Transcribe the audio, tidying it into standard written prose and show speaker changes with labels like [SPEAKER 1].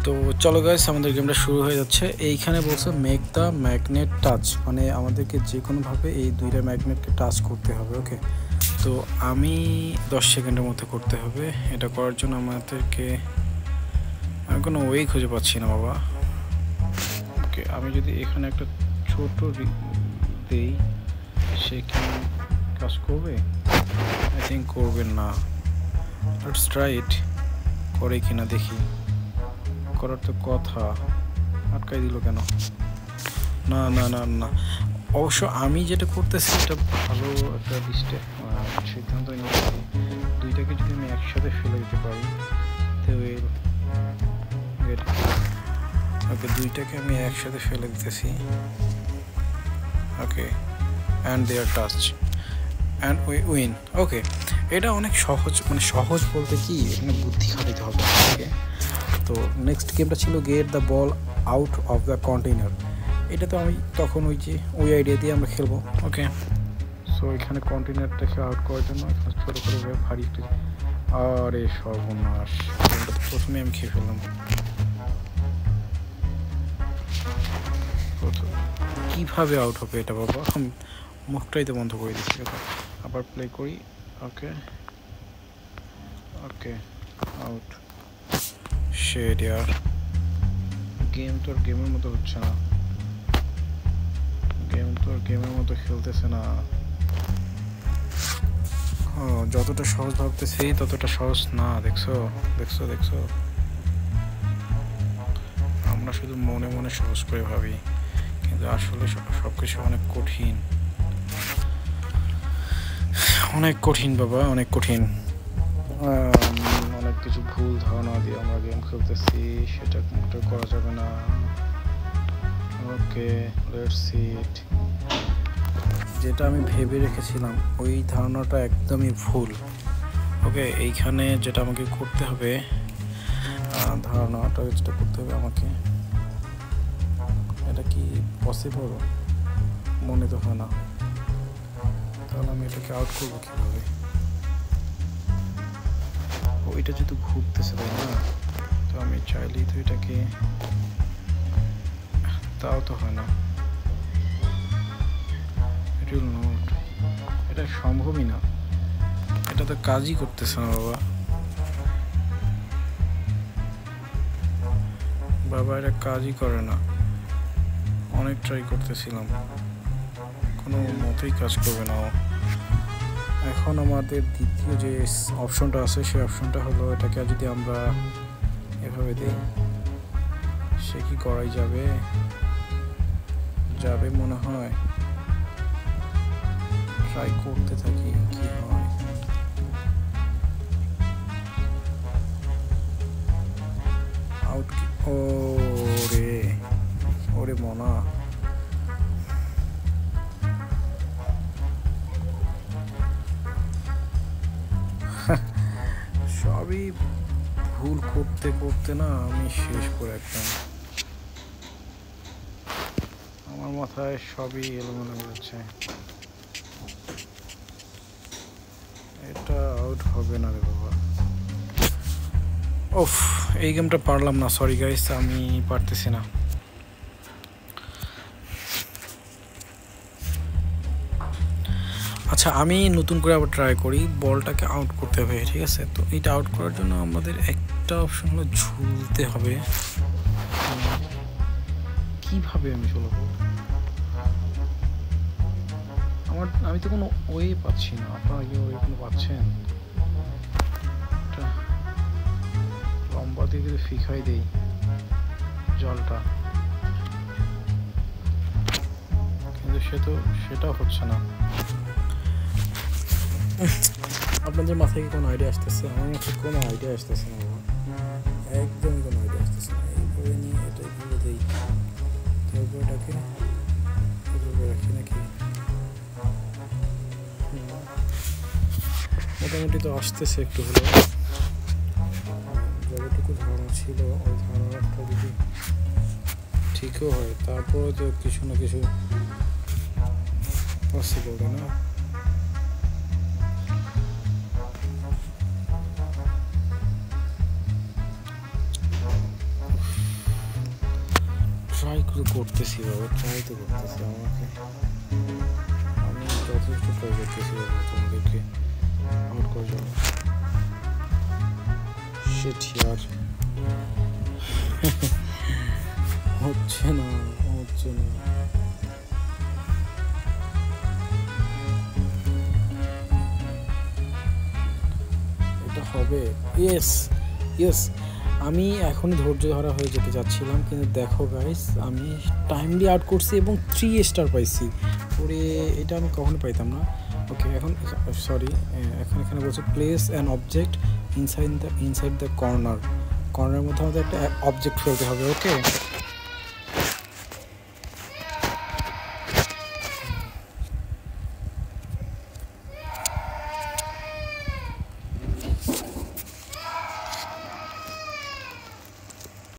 [SPEAKER 1] তো চলো গাইস, আমাদের গেমটা শুরু হয়ে যাচ্ছে। এইখানে বলছে মেক দ্য ম্যাগনেট টাচ, মানে আমাদেরকে যে কোনোভাবে এই দুইটা ম্যাগনেটকে টাচ করতে হবে। ওকে, তো আমি 10 সেকেন্ডের মধ্যে করতে হবে। এটা করার জন্য আমাদেরকে, আমি কোনো ওয়েই খুঁজে পাচ্ছি না বাবা। ওকে, আমি যদি এখানে একটা ছোট দেই, সে কি কাজ করবে? আই থিঙ্ক করবে না। লেটস ট্রাই ইট, করে কিনা দেখি। করার তো কথা, আটকাই দিল কেন? না না না না, অবশ্য আমি যেটা করতেছি এটা ভালো একটা সিদ্ধান্ত নিয়েছি। দুইটাকে যদি আমি একসাথে ফেলে দিতে পারি, ওকে, দুইটাকে আমি একসাথে ফেলে দিতেছি। Okay, and they are touch and win. Okay, এটা অনেক সহজ, মানে সহজ বলতে কি, এখানে বুদ্ধি খাটাইতে হবে। ওকে, তো নেক্সট গেমটা ছিল get the ball out of the container. এটা তো আমি তখন ওই আইডিয়া দিয়ে আমরা খেলবো। ওকে, সো এখানে কন্টেইনারটাকে আউট করার জন্য ছোটো করে ভারী একটু, আরে সর্বনাশ, গেমটা তো প্রথমে আমি খেয়ে ফেললাম। কীভাবে আউট হবে এটা বাবা? আমি মুখটাই তো বন্ধ করে দিচ্ছি। আবার প্লে করি। ওকে ওকে, আউট। শেড ইয়ার, গেম তো আর গেমের মতো হচ্ছে না, গেম তো আর গেমের মতো খেলতেছে না। যতটা সহজ ভাবতেছি ততটা সহজ না। দেখছো দেখছো দেখছো, আমরা শুধু মনে মনে সহজ করে ভাবি, কিন্তু আসলে সব কিছু অনেক কঠিন, অনেক কঠিন বাবা, অনেক কঠিন। অনেক কিছু ভুল ধারণা দিয়ে আমরা গেম খেলতেছি, সেটা মোটেও করা যাবে না। ওকে, লেটস সি ইট। যেটা আমি ভেবে রেখেছিলাম ওই ধারণাটা একদমই ভুল। ওকে, এইখানে যেটা আমাকে করতে হবে, ধারণাটা যেটা করতে হবে আমাকে, এটা কি পসিবল? মনে তো হয় না। তাহলে আমি এটাকে আউট করবো কীভাবে? ওইটা যেহেতু ঘুরতেছে তাই না, তো আমি চাইলেই তো এটাকে, তাও তো হয় না। এটা সম্ভবই না, এটা তো কাজই করতেছে না বাবা। বাবা এটা কাজই করে না, অনেক ট্রাই করতেছিলাম, কোনো মতেই কাজ করবে না। এখন আমাদের দ্বিতীয় যে অপশনটা আছে, সেই অপশনটা হলো এটাকে যদি আমরা এভাবে দিই, সে কি করাই যাবে? যাবে মনে হয়। ট্রাই করতে থাকি কি হয়। আউট কি? ওরে ওরে মনা, সবই ভুল করতে করতে না আমি শেষ করে একদম, আমার মাথায় সবই এলোমেলো হচ্ছে। এটা আউট হবে না রে বাবা। ওফ, এই গেমটা পারলাম না, সরি গাইস, আমি পারতেছি না। আচ্ছা, আমি নতুন করে আবার ট্রাই করি। বলটাকে আউট করতে হবে, ঠিক আছে? তো এইটা আউট করার জন্য আমাদের একটা অপশন হলো ঝুলতে হবে। কিভাবে আমি ঝুলাবো? আমি তো কোনো ওয়ে পাচ্ছি না। আপনারা কি ওয়ে কোনো পাচ্ছেন? লম্বা দিয়ে যদি ফিকাই দেই জলটা, কিন্তু সেটাও হচ্ছে না। আপনাদের মাথায় কি কোনো আইডিয়া আসতেছে? আমার মাথায় কোনো আইডিয়া আসতেছে না, একদমই কোনো আইডিয়া আসতেছে না। এইভাবে নিয়ে এটা এইভাবে দিই, তারপর এটাকে এইভাবে রাখি নাকি? মোটামুটি তো আসতেছে একটু হলেও, যতটুকু ধারণা ছিল ওই ধারণাটা যদি ঠিকও হয়, তারপরে তো কিছু না কিছু পসিবল, তাই না? কিছু করতেছি বাবা, ট্রাই তো করতেছি আমাকে, আমি যথেষ্ট ট্রাই করতেছি বাবা তোমাদেরকে আউট করার জন্য। শিট ইয়ার, হচ্ছে না হচ্ছে না। এটা হবে, ইয়েস ইয়েস। আমি এখনই ধৈর্য ধরা হয়ে যেতে চাচ্ছিলাম, কিন্তু দেখো গাইস আমি টাইমলি আউট করছি এবং 3 স্টার পাইছি। ওরে এটা আমি কখনো পাইতাম না। ওকে এখন সরি, এখন এখানে বলছে place an object inside the corner. কর্নারের মধ্যে আমাদের একটা অবজেক্ট ফেলতে হবে। ওকে